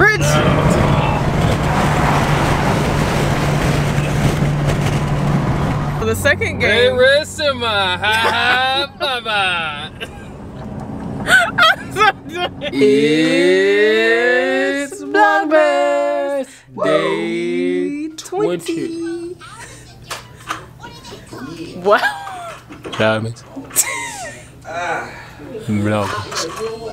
Bridge! For the second game. Hey, Rissima! Ha ha! Bye bye! It's Vlogmas Day 20. Wow. Diamonds. Vlogmas.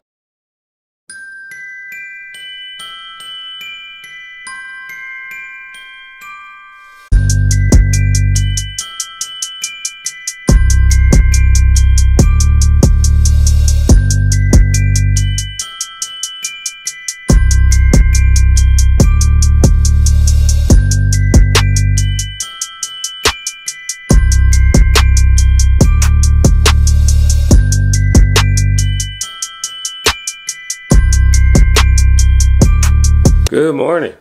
Good morning.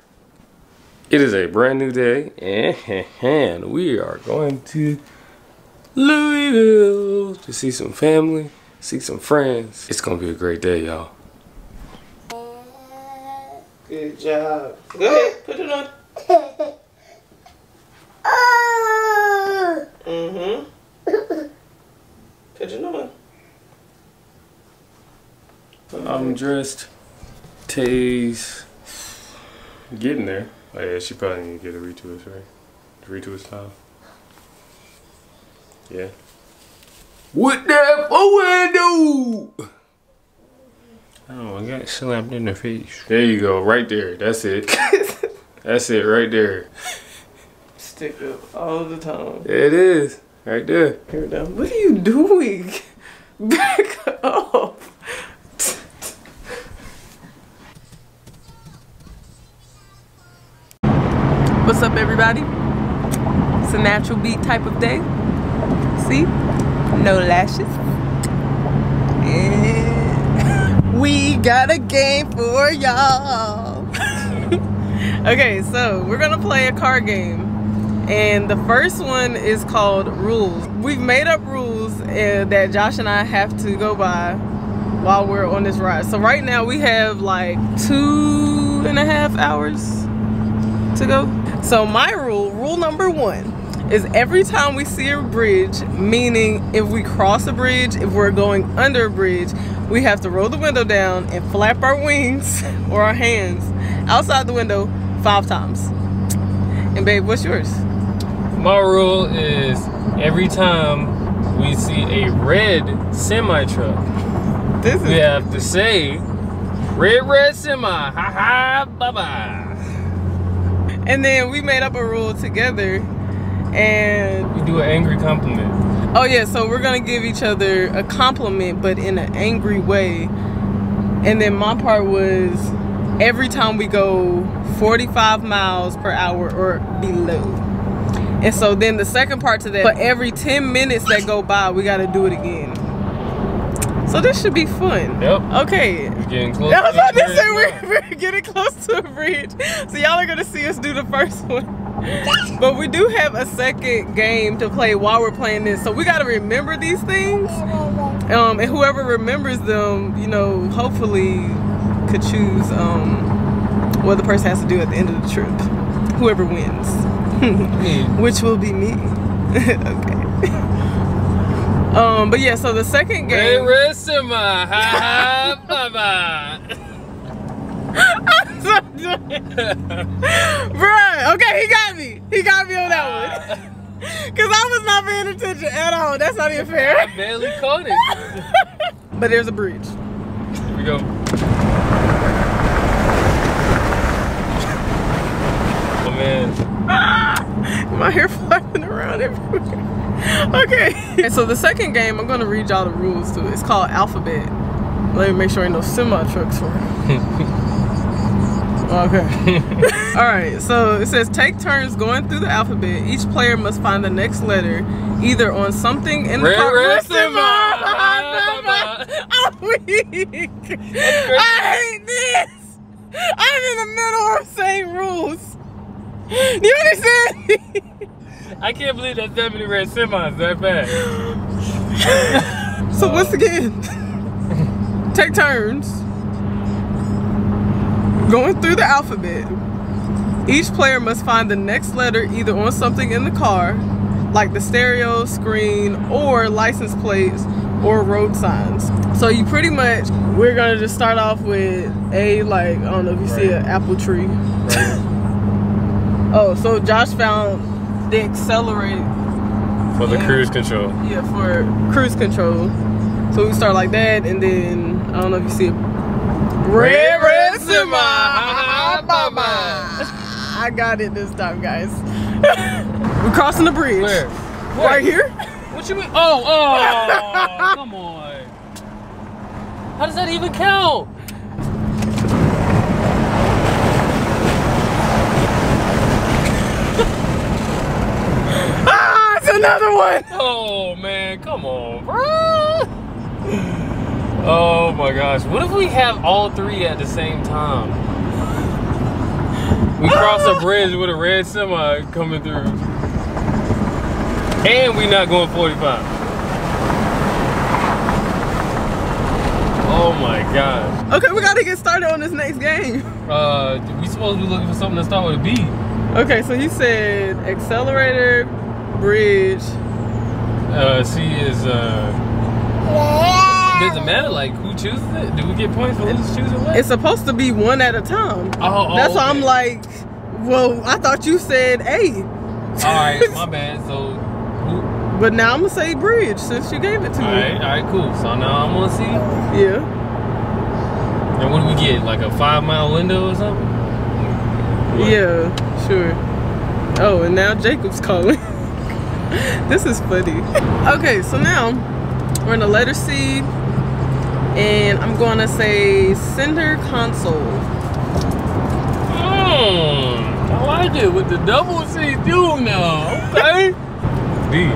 It is a brand new day and we are going to Louisville to see some family, see some friends. It's gonna be a great day, y'all. Good job. Go ahead, put it on. Put it on. I'm dressed. Tay's getting there. Oh yeah, she probably need to get a retwist, right? Retwist style. Yeah. What that window? Oh, I got slapped in the face. There you go, right there. That's it. That's it right there. Stick up all the time. There it is. Right there. Here down. What are you doing? Back up. What's up, everybody? It's a natural beat type of day. See? No lashes. And we got a game for y'all. Okay, so we're gonna play a card game. And the first one is called Rules. We've made up rules that Josh and I have to go by while we're on this ride. So right now we have like 2.5 hours to go. So my rule number 1 is every time we see a bridge, meaning if we cross a bridge, if we're going under a bridge, we have to roll the window down and flap our wings or our hands outside the window 5 times. And babe, what's yours? My rule is every time we see a red semi-truck, we have to say, red semi, ha ha, bye-bye. And then we made up a rule together and we do an angry compliment. Oh yeah, so we're gonna give each other a compliment but in an angry way. And then my part was every time we go 45 miles per hour or below. And so then the second part to that, for every 10 minutes that go by, we gotta do it again. So this should be fun. Yep. Okay. We're getting close. I was about to say we're getting close to a bridge. So y'all are gonna see us do the first one. But we do have a second game to play while we're playing this. So we gotta remember these things. And whoever remembers them, you know, hopefully could choose what the person has to do at the end of the trip. Whoever wins. Which will be me. Okay. But yeah, so the second game. Hey, Rissima, ha ha, bye-bye. Bruh, okay, he got me. He got me on that one. Cause I was not paying attention at all. That's not even fair. I barely caught it. But there's a bridge. Here we go. Oh man. My hair flapping around everywhere. Okay. And so the second game, I'm gonna read y'all the rules to it. It's called Alphabet. Let me make sure ain't no semi trucks for it. Okay. Alright, so it says take turns going through the alphabet. Each player must find the next letter either on something in the card. I'm weak. I hate this. I'm in the middle of saying rules. Do you understand? I can't believe that 70 red semis that bad. So once again, take turns Going through the alphabet. Each player must find the next letter either on something in the car, like the stereo, screen, or license plates, or road signs. So you pretty much, we're gonna just start off with A, like, I don't know if you see an apple tree. Right. Oh, so Josh found the accelerator. For the cruise control. Yeah, for cruise control. So we start like that, and then, I don't know if you see it. Red Semi! I got it this time, guys. We're crossing the bridge. Where? Right here? What you mean? Oh, come on. How does that even count? Ah, it's another one. Oh, man, come on, bro. Oh, my gosh. What if we have all three at the same time? We cross a bridge with a red semi coming through. And we not going 45. Oh my gosh. Okay, we gotta get started on this next game. We supposed to be looking for something that start with a B. Okay, so you said accelerator, bridge. C is does it matter like who chooses it? Do we get points for who's choosing what? It's supposed to be one at a time. That's why I'm like, well, I thought you said A. Alright, my bad. So who? But now I'm gonna say bridge since you gave it to me. Alright, cool. So now I'm gonna see. Yeah. And what do we get? Like a 5-mile window or something? What? Yeah, sure. Oh, and now Jacob's calling. This is funny. Okay, so now we're in the letter C, and I'm gonna say center console. I like it with the double C too now. Okay. B.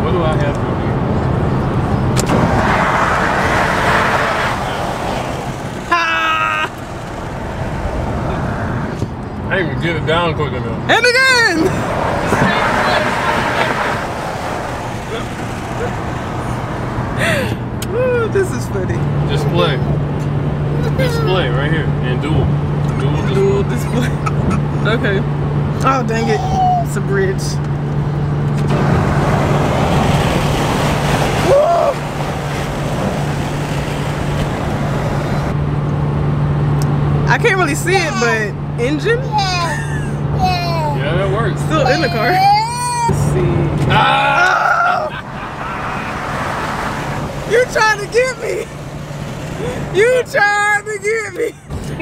What do I have for B? Ha! I didn't even get it down quick enough. And again! Ooh, this is funny. Display. Display right here. And dual display. Okay. Oh, dang it. It's a bridge. Woo! I can't really see it, but engine? Yeah, that works. Still in the car. Let's see. You trying to get me. You trying to get me.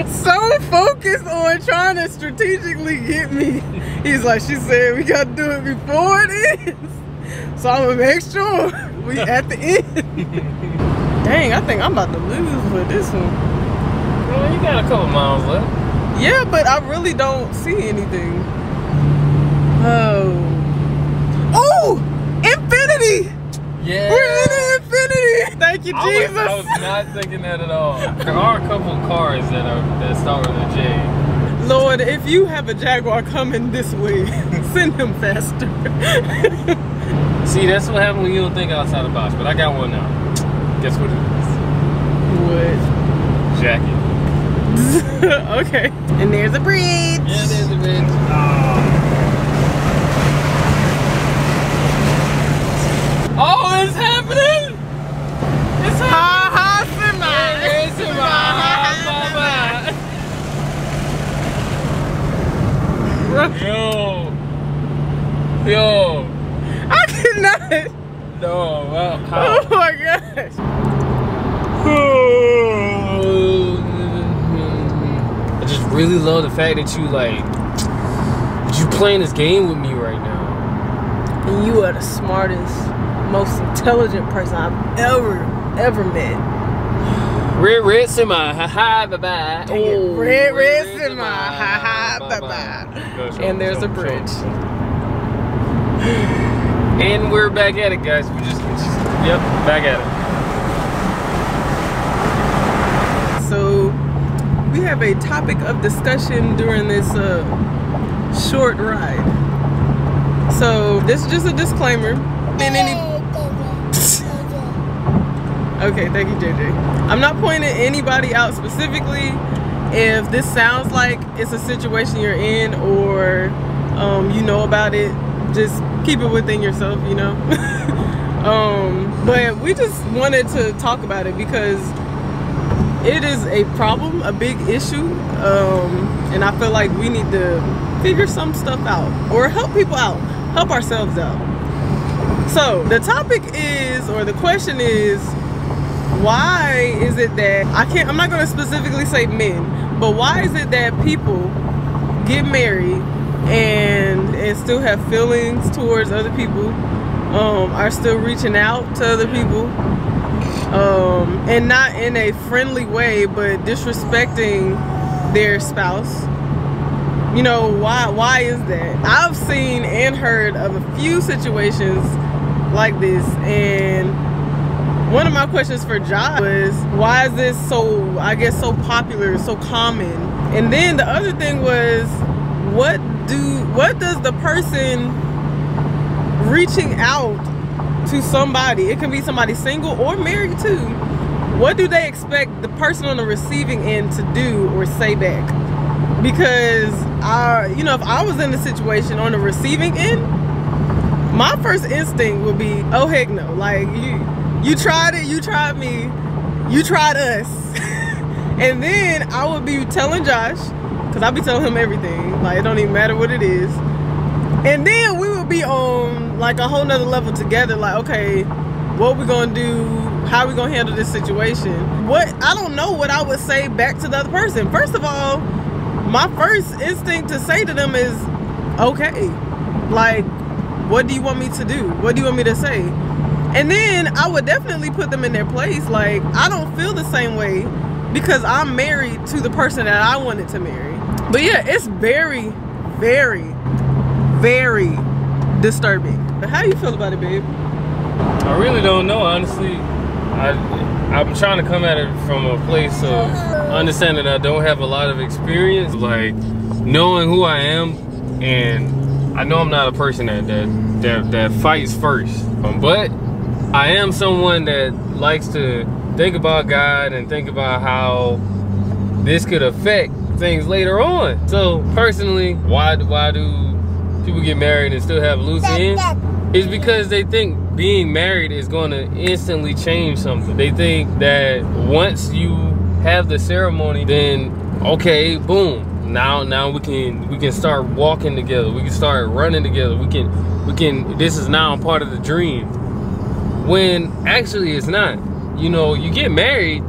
So focused on trying to strategically get me. He's like, she said we got to do it before it ends. So I'm going to make sure we at the end. Dang, I think I'm about to lose with this one. Well, you got a couple miles left. Yeah, but I really don't see anything. Oh. Oh! Infinity! Yeah. We're in infinity! Thank you, Jesus. I was not thinking that at all. There are a couple cars that start with a J. Lord, if you have a Jaguar coming this way, send him faster. See, that's what happens when you don't think outside the box. But I got one now. Guess what it is? What? Jacket. Okay. And there's a bridge. Yeah, there's a bridge. Oh, it's happening! It's happening! Yo. I cannot. No, how? Oh my gosh. I just really love the fact that you playing this game with me right now. And you are the smartest, most intelligent person I've ever met. Red semi, ha bye bye. Oh, red semi, ha bye bye. And there's a bridge. And we're back at it, guys. Yep, back at it. So we have a topic of discussion during this short ride. So this is just a disclaimer. Okay, thank you, JJ. I'm not pointing anybody out specifically. If this sounds like it's a situation you're in, or you know about it, just keep it within yourself, you know. But we just wanted to talk about it because it is a problem, a big issue, and I feel like we need to figure some stuff out, or help people out, help ourselves out. So the topic is, or the question is, why is it that I'm not going to specifically say men, but why is it that people get married and still have feelings towards other people, are still reaching out to other people, and not in a friendly way, but disrespecting their spouse? You know, why is that? I've seen and heard of a few situations like this, and one of my questions for Josh was, why is this so, I guess, so popular, so common? And then the other thing was, what does the person reaching out to somebody, it can be somebody single or married too, what do they expect the person on the receiving end to do or say back? Because you know, if I was in the situation on the receiving end, my first instinct would be, oh heck no, like you tried it, you tried me, you tried us. And then I would be telling Josh, because I be telling him everything, like it don't even matter what it is. And then we would be on like a whole nother level together, like, okay, what we gonna do, how we gonna handle this situation? I don't know what I would say back to the other person. First of all, my first instinct to say to them is, okay, like, what do you want me to do? What do you want me to say? And then I would definitely put them in their place. Like, I don't feel the same way because I'm married to the person that I wanted to marry. But yeah, it's very, very, very disturbing. But how you feel about it, babe? I really don't know, honestly. I'm trying to come at it from a place of understanding I don't have a lot of experience, like knowing who I am, and I know I'm not a person that fights first. But I am someone that likes to think about God and think about how this could affect things later on. So personally, why do people get married and still have loose ends? It's because they think being married is going to instantly change something. They think that once you have the ceremony, then okay, boom, now we can start walking together, we can start running together, we can this is now a part of the dream, when actually it's not. You know, you get married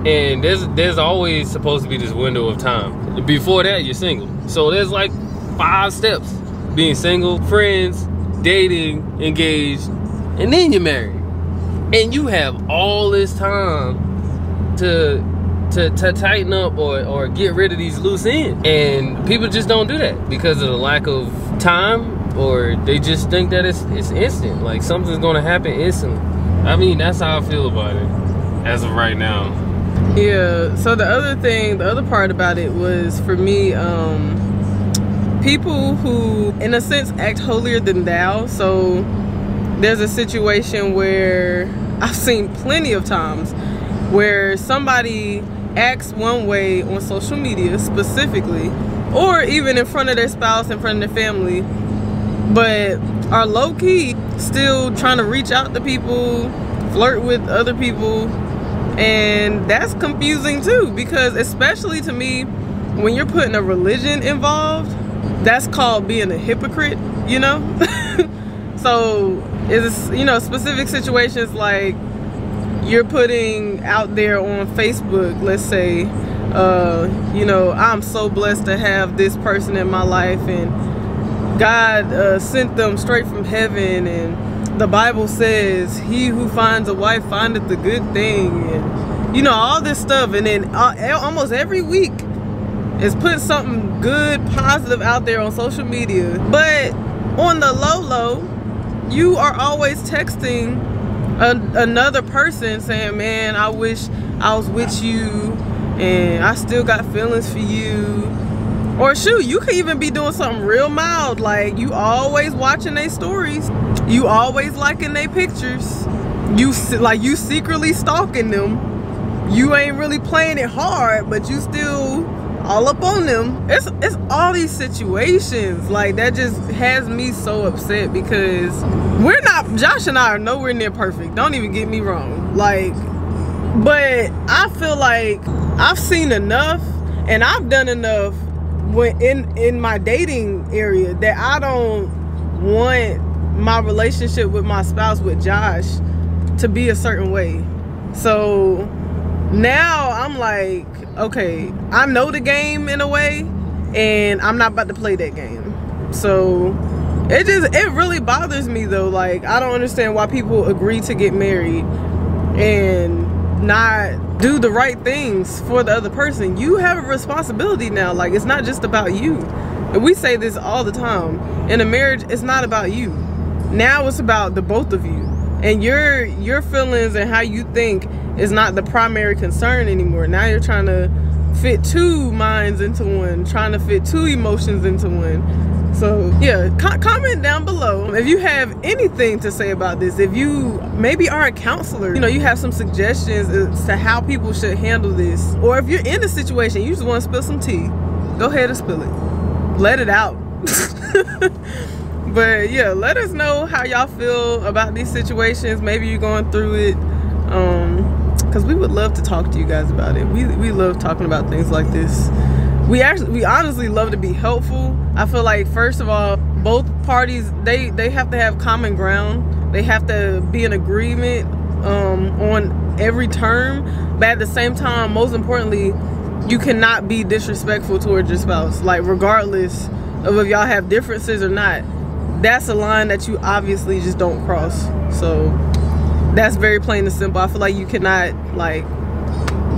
and there's always supposed to be this window of time. Before that, you're single. So there's like 5 steps: being single, friends, dating, engaged, and then you're married. And you have all this time to tighten up or get rid of these loose ends. And people just don't do that because of the lack of time, or they just think that it's instant, like something's gonna happen instantly. I mean, that's how I feel about it as of right now. Yeah, so the other part about it was, for me, people who in a sense act holier than thou. So there's a situation where I've seen plenty of times where somebody acts one way on social media specifically, or even in front of their spouse, in front of their family, but are low-key still trying to reach out to people, flirt with other people. And that's confusing too, because especially to me, when you're putting a religion involved, that's called being a hypocrite, you know? So it's, you know, specific situations like you're putting out there on Facebook, let's say, you know, I'm so blessed to have this person in my life, and God sent them straight from heaven, and the Bible says he who finds a wife findeth the good thing, and you know, all this stuff. And then almost every week is putting something good, positive out there on social media. But on the low, you are always texting another person saying, man, I wish I was with you and I still got feelings for you. Or shoot, you could even be doing something real mild, like you always watching their stories, you always liking their pictures, you secretly stalking them, you ain't really playing it hard, but you still all up on them. It's all these situations like that just has me so upset, because Josh and I are nowhere near perfect. Don't even get me wrong. Like, but I feel like I've seen enough and I've done enough when in my dating area that I don't want my relationship with my spouse, with Josh, to be a certain way. So now I'm like, okay, I know the game in a way, and I'm not about to play that game. So it really bothers me though. Like, I don't understand why people agree to get married and not do the right things for the other person. You have a responsibility now. Like, it's not just about you. And we say this all the time. In a marriage, it's not about you. Now it's about the both of you. And your feelings and how you think is not the primary concern anymore. Now you're trying to fit two minds into one, trying to fit two emotions into one. So yeah, comment down below if you have anything to say about this. If you maybe are a counselor, you know, you have some suggestions as to how people should handle this. Or if you're in a situation, you just want to spill some tea, go ahead and spill it. Let it out. But yeah, let us know how y'all feel about these situations. Maybe you're going through it, because we would love to talk to you guys about it. We love talking about things like this. We honestly love to be helpful. I feel like, first of all, both parties, they have to have common ground. They have to be in agreement on every term. But at the same time, most importantly, you cannot be disrespectful towards your spouse. Like, regardless of if y'all have differences or not, that's a line that you obviously just don't cross. So that's very plain and simple. I feel like you cannot, like,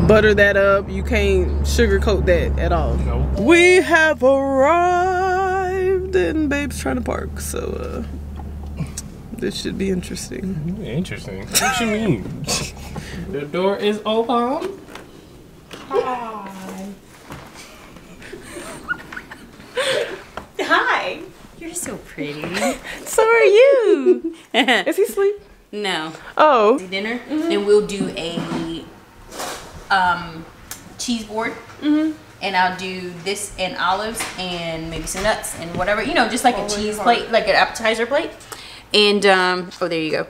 butter that up. You can't sugarcoat that at all. Nope. We have arrived and Babe's trying to park, so this should be interesting. Interesting? What you mean? The door is open. Hi. Hi. You're so pretty. So are you. Is he asleep? No. Oh. Dinner. Then we'll do a cheese board. And I'll do this and olives and maybe some nuts and whatever, you know, just like a cheese plate, like an appetizer plate. And oh, there you go.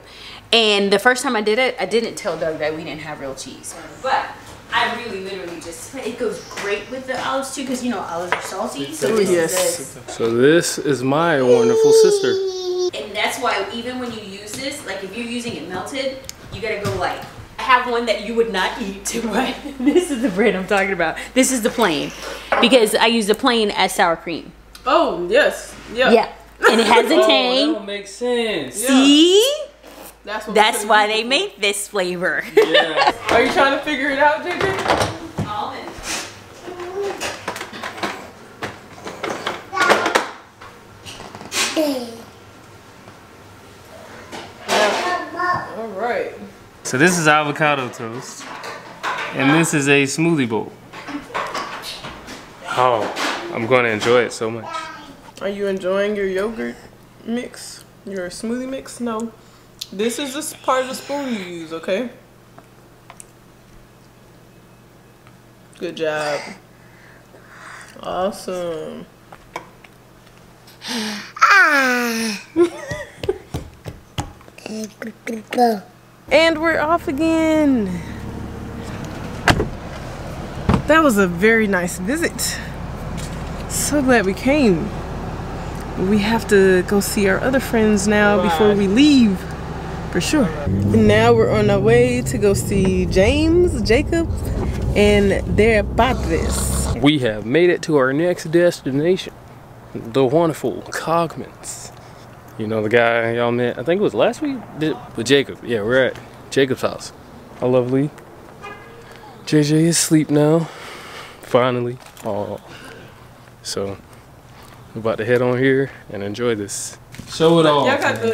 And the first time I did it, I didn't tell Doug that we didn't have real cheese, but I really literally just, it goes great with the olives too, because you know olives are salty. So this is So this is my wonderful sister. And that's why even when you use this, like if you're using it melted, you gotta go light. I have one that you would not eat, right? This is the bread I'm talking about. This is the plain, because I use the plain as sour cream. Oh yes, yeah. Yeah, and it has a tang. Oh, that makes sense. See? Yeah. That's why they make this flavor. Yeah. Are you trying to figure it out, JJ? Almond. All right. So this is avocado toast, and this is a smoothie bowl. Oh, I'm going to enjoy it so much. Are you enjoying your yogurt mix? Your smoothie mix? No. This is the part of the spoon you use, okay? Good job. Awesome. And we're off again. That was a very nice visit. So glad we came. We have to go see our other friends now before we leave, for sure. And now we're on our way to go see James, Jacob, and their padres. We have made it to our next destination, the wonderful Cogman's. You know the guy y'all met, I think it was last week, with Jacob. Yeah, we're at Jacob's house. How lovely. JJ is asleep now, finally. Oh, so we're about to head on here and enjoy this. Show it all. Y'all got the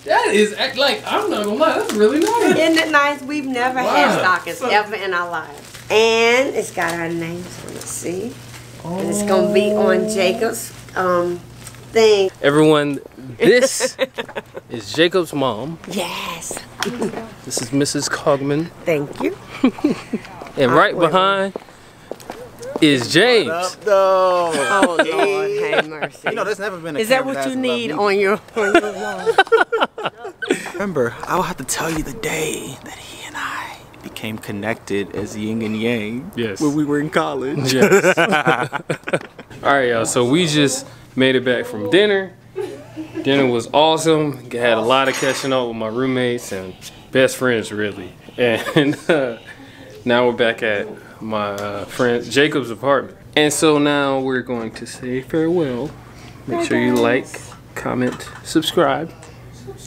that is like, I'm not gonna lie, that's really nice. Isn't it nice? We've never had stockings ever in our lives. And it's got our names on it, see? And it's gonna be on Jacob's Thing. Everyone, this is Jacob's mom. Yes. This is Mrs. Cogman. Thank you. And right behind is James. What up, though? Oh Lord, have mercy. You know, there's never been a Is that camera what you hasn't need loved me. on your vlog? Remember, I will have to tell you the day that he and I became connected as yin and yang. Yes. When we were in college. Yes. Alright, y'all. So we just made it back from dinner. Dinner was awesome. Had a lot of catching up with my roommates and best friends, really. And now we're back at my friend Jacob's apartment. And so now we're going to say farewell. Make sure you like, comment, subscribe,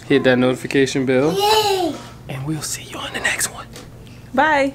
hit that notification bell. Yay! And we'll see you on the next one. Bye.